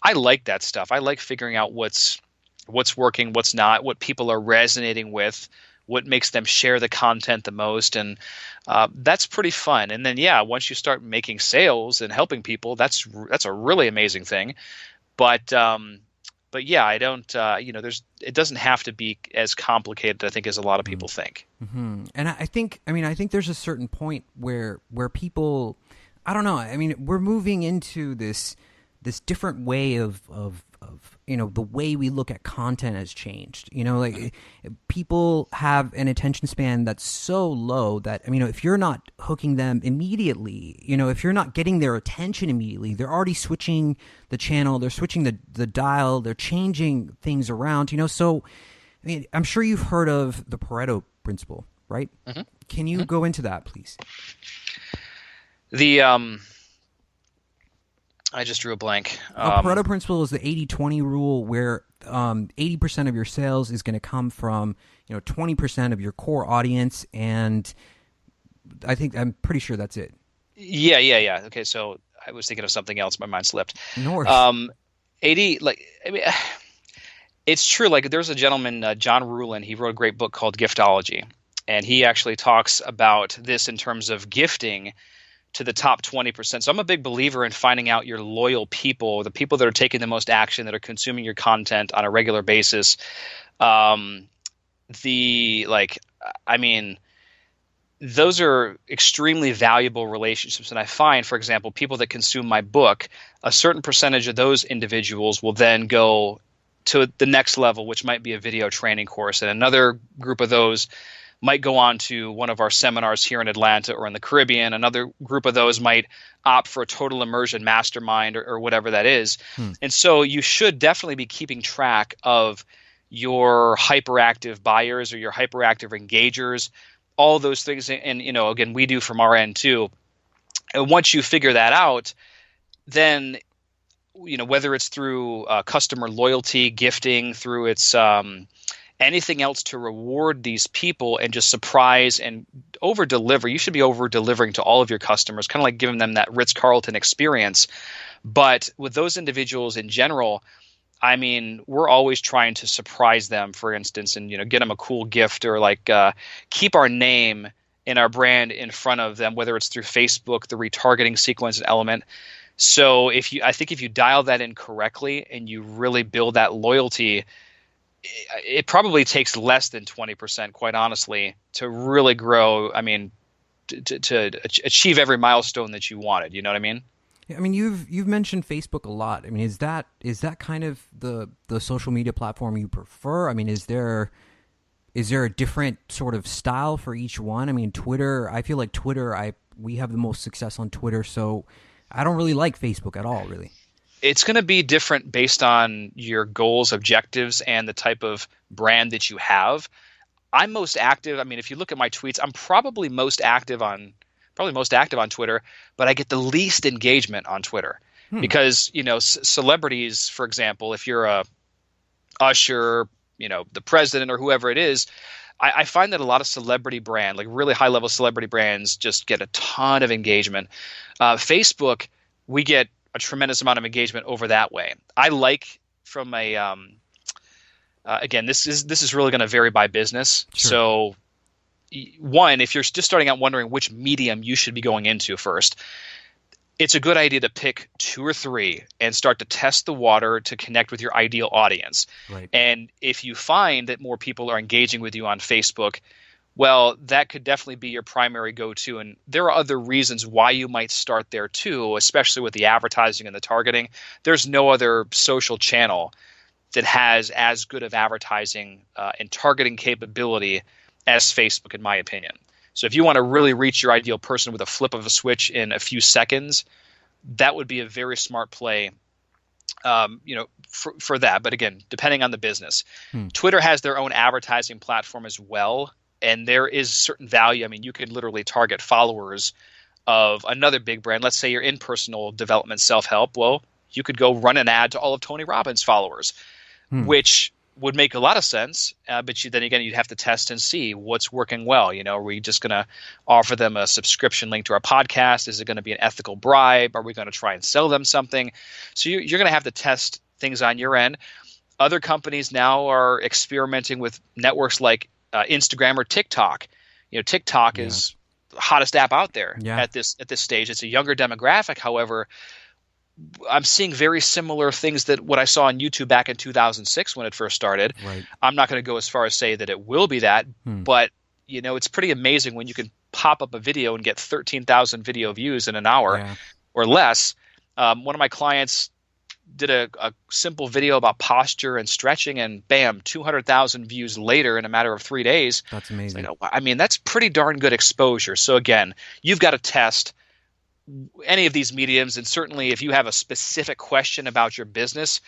I like that stuff. I like figuring out what's working, what's not, what people are resonating with, what makes them share the content the most. And that's pretty fun. And then, once you start making sales and helping people, that's a really amazing thing. But yeah, I don't, it doesn't have to be as complicated, I think, as a lot of people think. Mm-hmm. And I think there's a certain point where people, I don't know. I mean, we're moving into this different way of the way we look at content has changed. People have an attention span that's so low that, if you're not hooking them immediately, if you're not getting their attention immediately, they're already switching the channel, they're switching the dial, they're changing things around, So, I'm sure you've heard of the Pareto principle, right? Mm-hmm. Can you go into that, please? I just drew a blank. Pareto principle is the 80-20 rule, where 80% of your sales is going to come from 20% of your core audience, and I'm pretty sure that's it. Yeah. Okay, so I was thinking of something else. My mind slipped. No worries. 80, it's true. Like, there's a gentleman, John Ruhlin. He wrote a great book called Giftology, and he actually talks about this in terms of gifting to the top 20%. So I'm a big believer in finding out your loyal people, the people that are taking the most action, that are consuming your content on a regular basis. Those are extremely valuable relationships. And I find, for example, people that consume my book, a certain percentage of those individuals will then go to the next level, which might be a video training course. And another group of those might go on to one of our seminars here in Atlanta or in the Caribbean. Another group of those might opt for a total immersion mastermind or whatever that is. And so you should definitely be keeping track of your hyperactive buyers or your hyperactive engagers, all those things. And, again, we do from our end too. And once you figure that out, then, whether it's through customer loyalty, gifting, through its anything else to reward these people and just surprise and over deliver. You should be over delivering to all of your customers, kind of like giving them that Ritz-Carlton experience. But with those individuals in general, I mean, we're always trying to surprise them, for instance, and get them a cool gift or keep our name and our brand in front of them, whether it's through Facebook, the retargeting sequence and element. So I think if you dial that in correctly and you really build that loyalty, it probably takes less than 20%, quite honestly, to really grow. I mean, to achieve every milestone that you wanted. You know what I mean? I mean, you've mentioned Facebook a lot. I mean, is that kind of the social media platform you prefer? I mean, is there a different sort of style for each one? I mean, Twitter, I feel like we have the most success on Twitter, so I don't really like Facebook at all, really. It's going to be different based on your goals, objectives, and the type of brand that you have. I'm most active. I mean, if you look at my tweets, I'm probably most active on Twitter, but I get the least engagement on Twitter because, celebrities, for example, if you're a Usher, the president or whoever it is, I find that a lot of celebrity brand, like really high level celebrity brands, just get a ton of engagement. Facebook, we get a tremendous amount of engagement over that way. I like from a again, this is really going to vary by business. Sure. So one, if you're just starting out wondering which medium you should be going into first, it's a good idea to pick 2 or 3 and start to test the water to connect with your ideal audience. Right. And if you find that more people are engaging with you on Facebook, well, that could definitely be your primary go-to. And there are other reasons why you might start there too, especially with the advertising and the targeting. There's no other social channel that has as good of advertising and targeting capability as Facebook, in my opinion. So if you want to really reach your ideal person with a flip of a switch in a few seconds, that would be a very smart play, for that. But again, depending on the business. Twitter has their own advertising platform as well, and there is certain value. I mean, you could literally target followers of another big brand. Let's say you're in personal development, self-help. Well, you could go run an ad to all of Tony Robbins' followers, which would make a lot of sense, but then again, you'd have to test and see what's working well. Are we just going to offer them a subscription link to our podcast? Is it going to be an ethical bribe? Are we going to try and sell them something? So you're going to have to test things on your end. Other companies now are experimenting with networks like Instagram or TikTok. TikTok is the hottest app out there at this stage. It's a younger demographic, however. I'm seeing very similar things that what I saw on YouTube back in 2006 when it first started. Right. I'm not going to go as far as say that it will be that, but it's pretty amazing when you can pop up a video and get 13,000 video views in an hour or less. One of my clients did a simple video about posture and stretching, and bam, 200,000 views later in a matter of 3 days. That's amazing. I mean, that's pretty darn good exposure. So again, you've got to test any of these mediums, and certainly if you have a specific question about your business,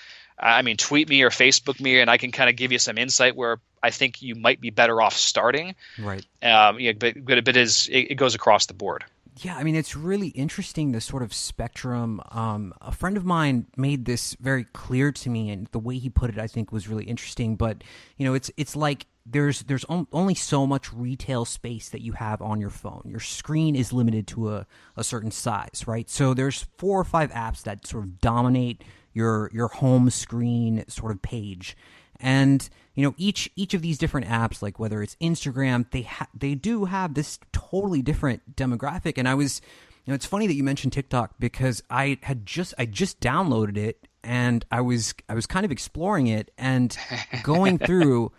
tweet me or Facebook me, and I can kind of give you some insight where I think you might be better off starting. Right. But it goes across the board. Yeah, I mean, it's really interesting, this sort of spectrum. A friend of mine made this very clear to me, and the way he put it, I think, was really interesting. But it's like there's only so much retail space that you have on your phone. Your screen is limited to a certain size, right? So there's 4 or 5 apps that sort of dominate your home screen sort of page. And each of these different apps, like whether it's Instagram, they do have this totally different demographic. And I was, it's funny that you mentioned TikTok, because I just downloaded it, and I was kind of exploring it and going through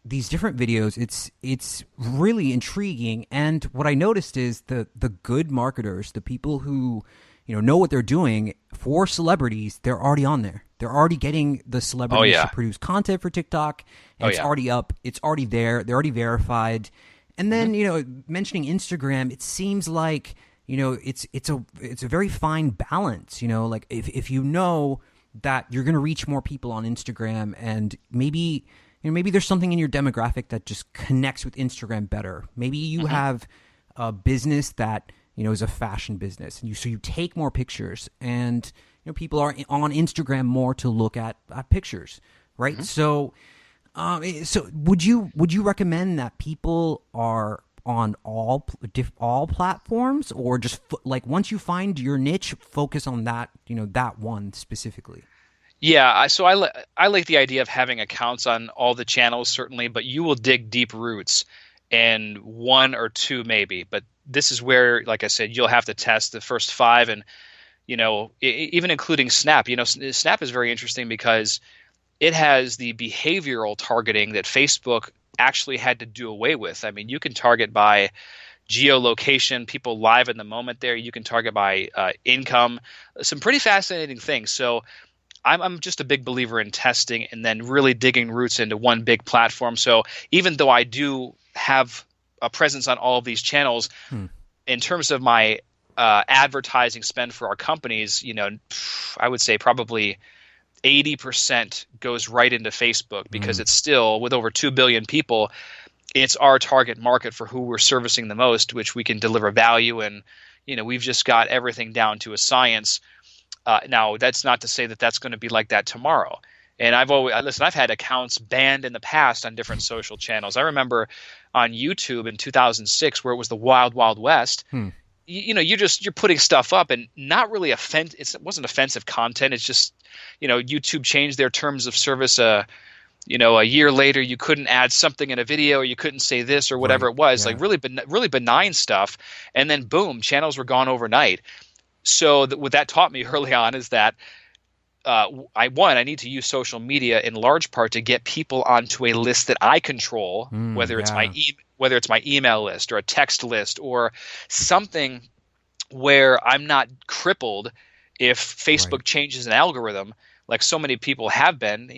these different videos. It's really intriguing. And what I noticed is the good marketers, the people who know what they're doing for celebrities, they're already on there. They're already getting the celebrities to produce content for TikTok, and it's already up. It's already there. They're already verified. And then, mentioning Instagram, it seems like, it's a very fine balance. Like if you know that you're going to reach more people on Instagram, and maybe there's something in your demographic that just connects with Instagram better. Maybe you have a business that is a fashion business, and so you take more pictures, and people are on Instagram more to look at pictures, right? So would you recommend that people are on all platforms, or just like once you find your niche, focus on that that one specifically? Yeah, so I like the idea of having accounts on all the channels, certainly, but you will dig deep roots and one or two maybe. But this is where, like I said, you'll have to test the first five, and even including Snap. Snap is very interesting because it has the behavioral targeting that Facebook actually had to do away with. I mean, you can target by geolocation, people live in the moment there. You can target by income, some pretty fascinating things. So I'm just a big believer in testing and then really digging roots into one big platform. So even though I do have a presence on all of these channels, in terms of my advertising spend for our companies, I would say probably 80% goes right into Facebook because it's still, with over 2 billion people, it's our target market for who we're servicing the most, which we can deliver value. And, we've just got everything down to a science. Now, that's not to say that that's going to be like that tomorrow. And I've had accounts banned in the past on different social channels. I remember on YouTube in 2006 where it was the wild, wild west. You're putting stuff up and not really it wasn't offensive content. It's just, YouTube changed their terms of service. A year later, you couldn't add something in a video, or you couldn't say this or whatever it was, like really benign stuff. And then boom, channels were gone overnight. So what that taught me early on is that I need to use social media in large part to get people onto a list that I control, whether it's my email list or a text list or something where I'm not crippled if Facebook changes an algorithm, like so many people have been.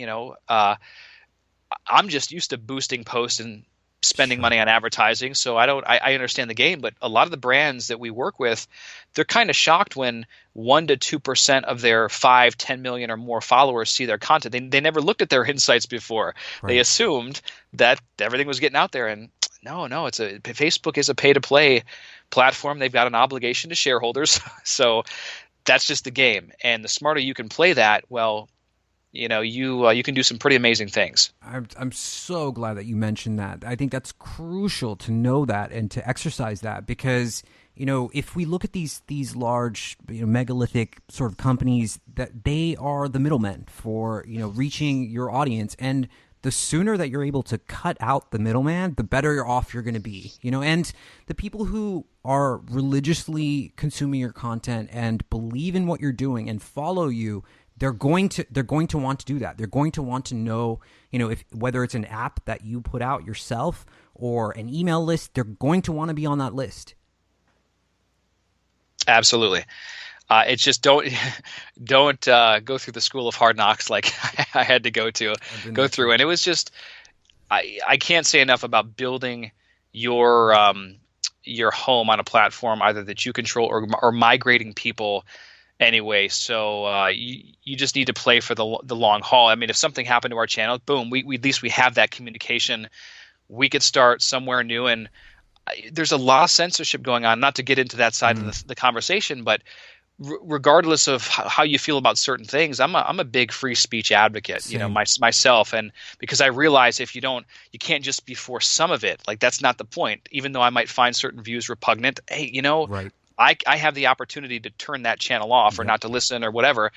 I'm just used to boosting posts and spending money on advertising, so I understand the game. But a lot of the brands that we work with, they're kind of shocked when 1 to 2% of their 5, 10 million or more followers see their content. They never looked at their insights before. They assumed that everything was getting out there, and no, Facebook is a pay-to-play platform. They've got an obligation to shareholders, so that's just the game. And the smarter you can play that, well, you can do some pretty amazing things. I'm so glad that you mentioned that. I think that's crucial to know that and to exercise that, because if we look at these large megalithic sort of companies, that they are the middlemen for reaching your audience, and the sooner that you're able to cut out the middleman, the better off you're going to be. And the people who are religiously consuming your content and believe in what you're doing and follow you, they're going to want to do that. They're going to want to know, if whether it's an app that you put out yourself or an email list, they're going to want to be on that list. Absolutely. It's just don't go through the school of hard knocks like I had to go through. And it was just, I can't say enough about building your home on a platform either that you control or migrating people anyway. So you just need to play for the long haul. I mean, if something happened to our channel, boom, we at least we have that communication. We could start somewhere new, and there's a lot of censorship going on. Not to get into that side of the conversation, but regardless of how you feel about certain things, I'm a big free speech advocate. Same. Myself, and because I realize if you can't just be for some of it. Like, that's not the point. Even though I might find certain views repugnant, hey, Right. I have the opportunity to turn that channel off or not to listen or whatever.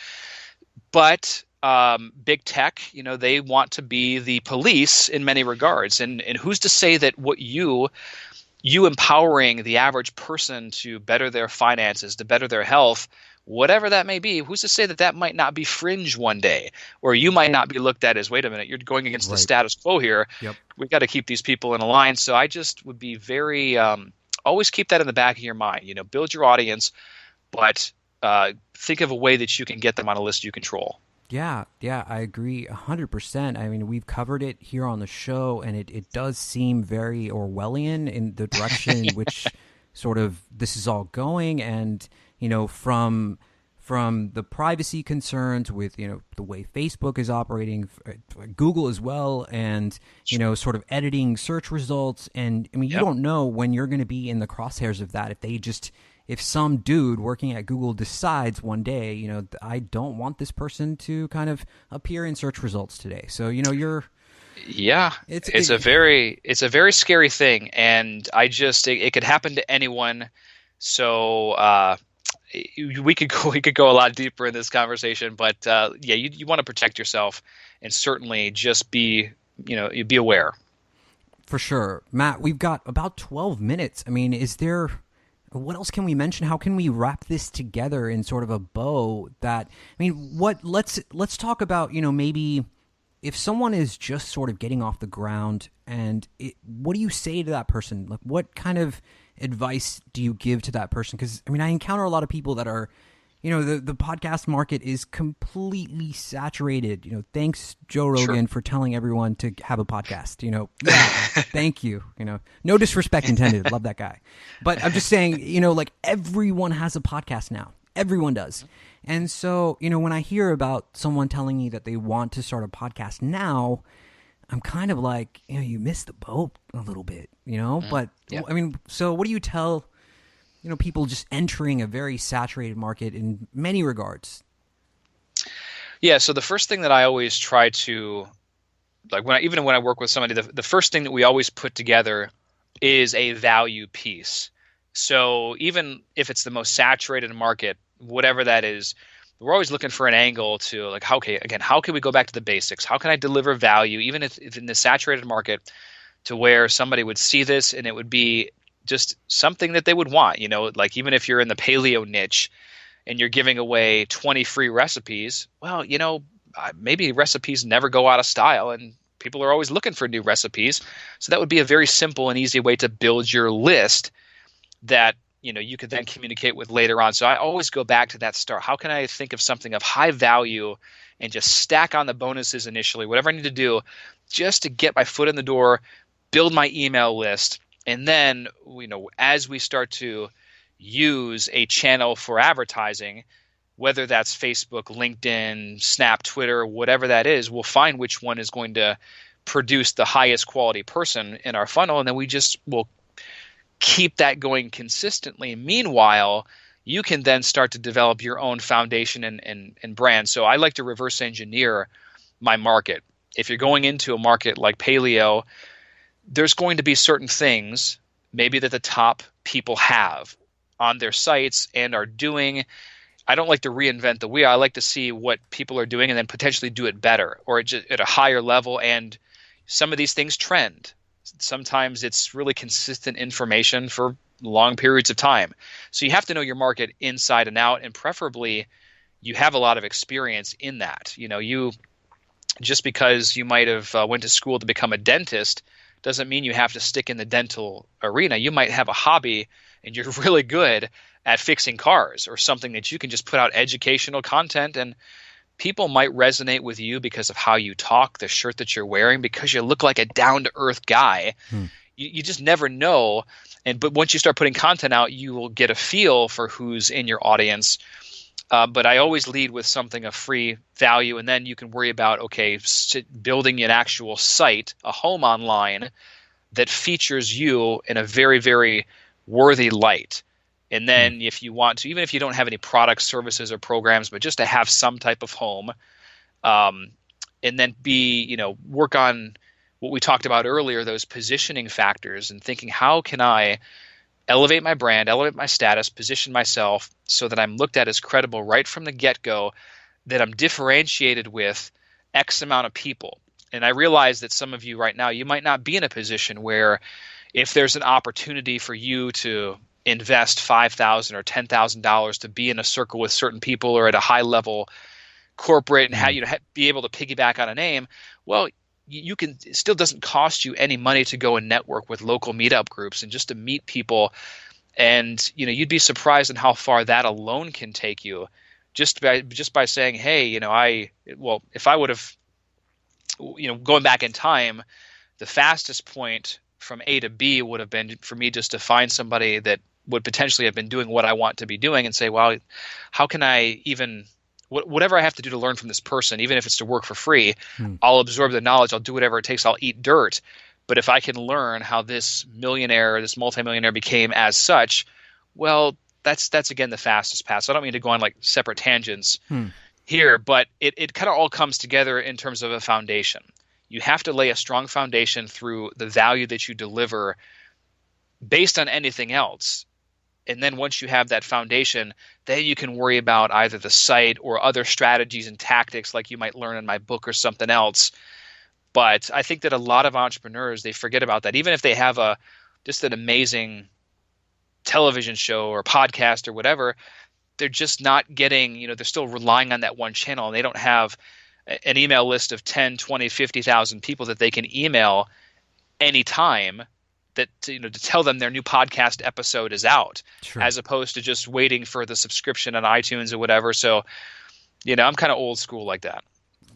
But big tech, they want to be the police in many regards. And who's to say that what you empowering the average person to better their finances, to better their health, whatever that may be, who's to say that might not be fringe one day, or you might not be looked at as, wait a minute, you're going against the status quo here. Yep. We've got to keep these people in a line. So I just would be very always keep that in the back of your mind. Build your audience, but think of a way that you can get them on a list you control. Yeah, I agree 100%. I mean, we've covered it here on the show, and it does seem very Orwellian in the direction in which sort of this is all going. And, from the privacy concerns with, the way Facebook is operating, Google as well, and, sort of editing search results. And, I mean, you don't know when you're going to be in the crosshairs of that. If some dude working at Google decides one day, I don't want this person to kind of appear in search results today. So, it's a very scary thing. And it could happen to anyone. So, we could go a lot deeper in this conversation, but you want to protect yourself and certainly just be aware. For sure. Matt, we've got about 12 minutes. I mean, what else can we mention? How can we wrap this together in sort of a bow let's talk about, maybe if someone is just sort of getting off the ground what do you say to that person? Like, what kind of advice do you give to that person? Because, I encounter a lot of people that are, the podcast market is completely saturated. Thanks, Joe Rogan, for telling everyone to have a podcast. Thank you. No disrespect intended. Love that guy. But I'm just saying, like, everyone has a podcast now. Everyone does. And so, when I hear about someone telling me that they want to start a podcast now, I'm kind of like, you missed the boat a little bit, But, yeah. So what do you tell people just entering a very saturated market in many regards? Yeah. So the first thing that I always try to, like, when I work with somebody, the first thing that we always put together is a value piece. So even if it's the most saturated market, whatever that is, we're always looking for an angle to, like, how can we go back to the basics? How can I deliver value, even if in the saturated market, to where somebody would see this and it would be just something that they would want, like, even if you're in the paleo niche and you're giving away 20 free recipes, well, maybe recipes never go out of style and people are always looking for new recipes. So that would be a very simple and easy way to build your list that, you could then communicate with later on. So I always go back to that start. How can I think of something of high value and just stack on the bonuses initially, whatever I need to do just to get my foot in the door, build my email list. And then, as we start to use a channel for advertising, whether that's Facebook, LinkedIn, Snap, Twitter, whatever that is, we'll find which one is going to produce the highest quality person in our funnel. And then we'll keep that going consistently. Meanwhile, you can then start to develop your own foundation and brand. So I like to reverse engineer my market. If you're going into a market like paleo, there's going to be certain things maybe that the top people have on their sites and are doing. I don't like to reinvent the wheel. I like to see what people are doing and then potentially do it better or just at a higher level. And some of these things trend. Sometimes it's really consistent information for long periods of time. So you have to know your market inside and out, and preferably you have a lot of experience in that. You just because you might have went to school to become a dentist doesn't mean you have to stick in the dental arena. You might have a hobby and you're really good at fixing cars or something that you can just put out educational content, and people might resonate with you because of how you talk, the shirt that you're wearing, because you look like a down-to-earth guy. You just never know. But once you start putting content out, you will get a feel for who's in your audience. But I always lead with something of free value, and then you can worry about, building an actual site, a home online that features you in a very, very worthy light. And then if you want to, even if you don't have any products, services, or programs, but just to have some type of home, and then work on what we talked about earlier, those positioning factors, and thinking, how can I elevate my brand, elevate my status, position myself so that I'm looked at as credible right from the get-go, that I'm differentiated with X amount of people. And I realize that some of you right now, you might not be in a position where if there's an opportunity for you to invest $5,000 or $10,000 to be in a circle with certain people or at a high level corporate and how be able to piggyback on a name, well, you can. It still doesn't cost you any money to go and network with local meetup groups and just to meet people. And you'd be surprised at how far that alone can take you, just by saying, hey, if I would have, going back in time, the fastest point from A to B would have been for me just to find somebody that would potentially have been doing what I want to be doing and say, well, how can I even whatever I have to do to learn from this person, even if it's to work for free, I'll absorb the knowledge. I'll do whatever it takes. I'll eat dirt. But if I can learn how this multimillionaire became as such, well, that's again the fastest path. So I don't mean to go on like separate tangents here, but it kind of all comes together in terms of a foundation. You have to lay a strong foundation through the value that you deliver based on anything else. And then once you have that foundation, then you can worry about either the site or other strategies and tactics like you might learn in my book or something else. But I think that a lot of entrepreneurs, they forget about that. Even if they have just an amazing television show or podcast or whatever, they're just not getting, they're still relying on that one channel, and they don't have an email list of 10, 20, 50,000 people that they can email anytime to tell them their new podcast episode is out, Sure. as opposed to just waiting for the subscription on iTunes or whatever. So, I'm kind of old school like that.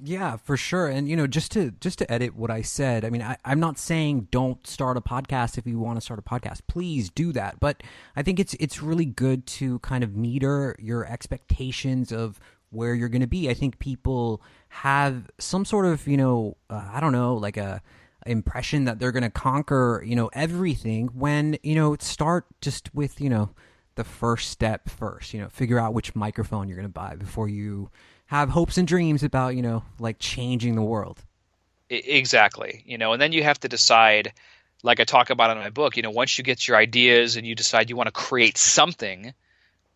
Yeah, for sure. And just to edit what I said, I mean, I'm not saying don't start a podcast if you want to start a podcast. Please do that. But I think it's really good to kind of meter your expectations of where you're going to be. I think people have some sort of, I don't know, like a impression that they're going to conquer, everything when, start just with, the first step first, figure out which microphone you're going to buy before you have hopes and dreams about, like changing the world. Exactly. And then you have to decide, like I talk about in my book, once you get your ideas and you decide you want to create something,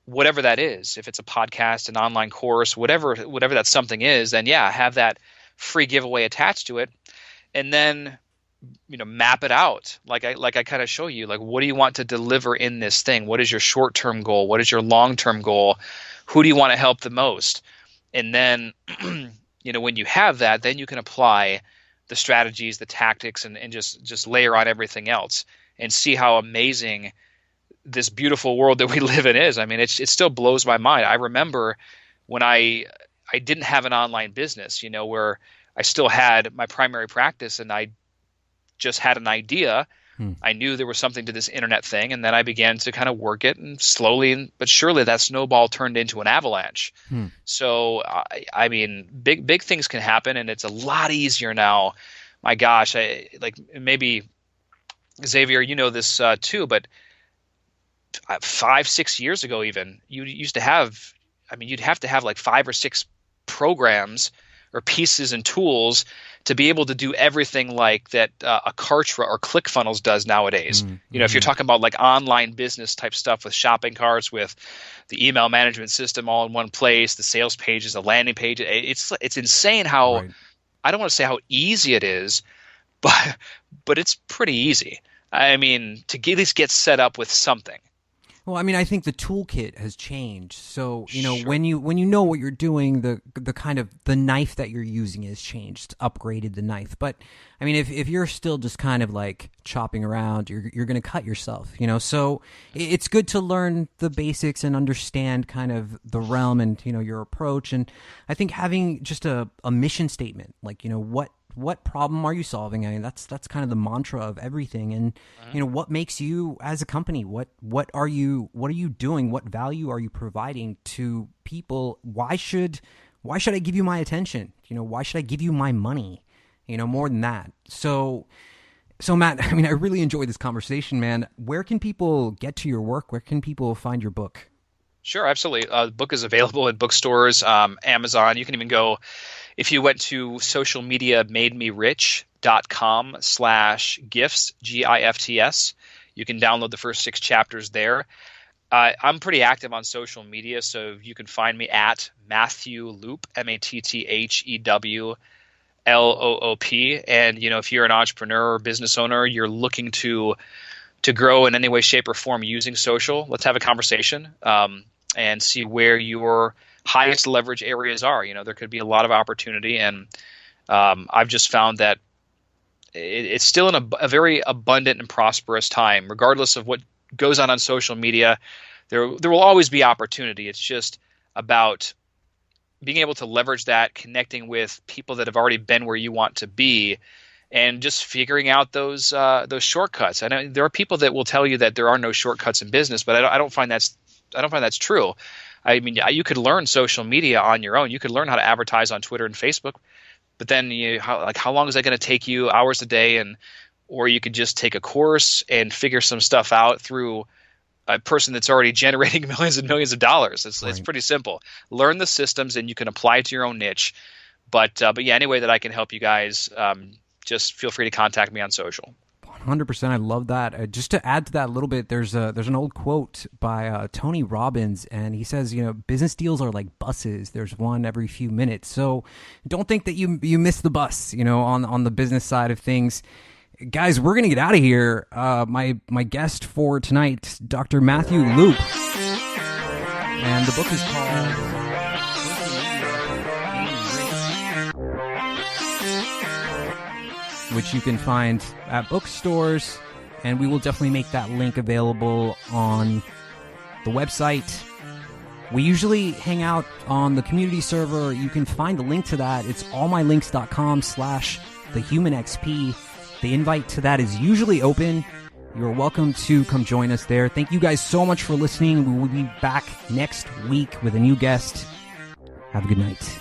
whatever that is, if it's a podcast, an online course, whatever that something is, then have that free giveaway attached to it. And then, map it out. Like I kind of show you, like, what do you want to deliver in this thing? What is your short-term goal? What is your long-term goal? Who do you want to help the most? And then, when you have that, then you can apply the strategies, the tactics, and just layer on everything else and see how amazing this beautiful world that we live in is. I mean, it still blows my mind. I remember when I didn't have an online business, where I still had my primary practice and I just had an idea. I knew there was something to this internet thing, and then I began to kind of work it, and slowly but surely that snowball turned into an avalanche. So, I mean, big things can happen, and it's a lot easier now. My gosh, maybe Xavier, this too, but 5-6 years ago, even you used to have, you'd have to have like 5 or 6 programs or pieces and tools to be able to do everything like that a Kartra or ClickFunnels does nowadays. If you're talking about like online business type stuff with shopping carts, with the email management system all in one place, the sales pages, the landing page, it's insane how, right. I don't want to say how easy it is, but it's pretty easy. I mean, to at least get set up with something. Well, I think the toolkit has changed. So, Sure. when you know what you're doing, the kind of the knife that you're using has changed, upgraded the knife. But if you're still just kind of like chopping around, you're going to cut yourself, So it's good to learn the basics and understand kind of the realm and, your approach. And I think having just a mission statement, like, what problem are you solving? That's kind of the mantra of everything. And what makes you as a company? What are you doing? What value are you providing to people? Why should I give you my attention? Why should I give you my money? More than that. So Matt, I really enjoyed this conversation, man. Where can people get to your work? Where can people find your book? Sure, absolutely. The book is available in bookstores, Amazon. You can even go, if you went to socialmediamademerich.com/gifts, GIFTS, you can download the first 6 chapters there. I'm pretty active on social media, so you can find me at Matthew Loop, MATTHEWLOOP. And, if you're an entrepreneur or business owner, you're looking to grow in any way, shape, or form using social, let's have a conversation and see where your highest leverage areas are. There could be a lot of opportunity, and I've just found that it's still in a very abundant and prosperous time, regardless of what goes on social media. There will always be opportunity. It's just about being able to leverage that, connecting with people that have already been where you want to be, and just figuring out those shortcuts. I know there are people that will tell you that there are no shortcuts in business, but I don't find that's true. You could learn social media on your own. You could learn how to advertise on Twitter and Facebook, but then how long is that going to take you? Hours a day, or you could just take a course and figure some stuff out through a person that's already generating millions and millions of dollars. It's pretty simple. Learn the systems, and you can apply it to your own niche. But any way that I can help you guys, just feel free to contact me on social. 100%. I love that. Just to add to that a little bit, there's an old quote by Tony Robbins, and he says, business deals are like buses. There's one every few minutes. So don't think that you miss the bus, on the business side of things. Guys, we're going to get out of here. My guest for tonight, Dr. Matthew Loop. And the book is called... which you can find at bookstores, and we will definitely make that link available on the website. We usually hang out on the community server. You can find the link to that. It's allmylinks.com/thehumanxp. The invite to that is usually open. You're welcome to come join us there. Thank you guys so much for listening. We will be back next week with a new guest. Have a good night.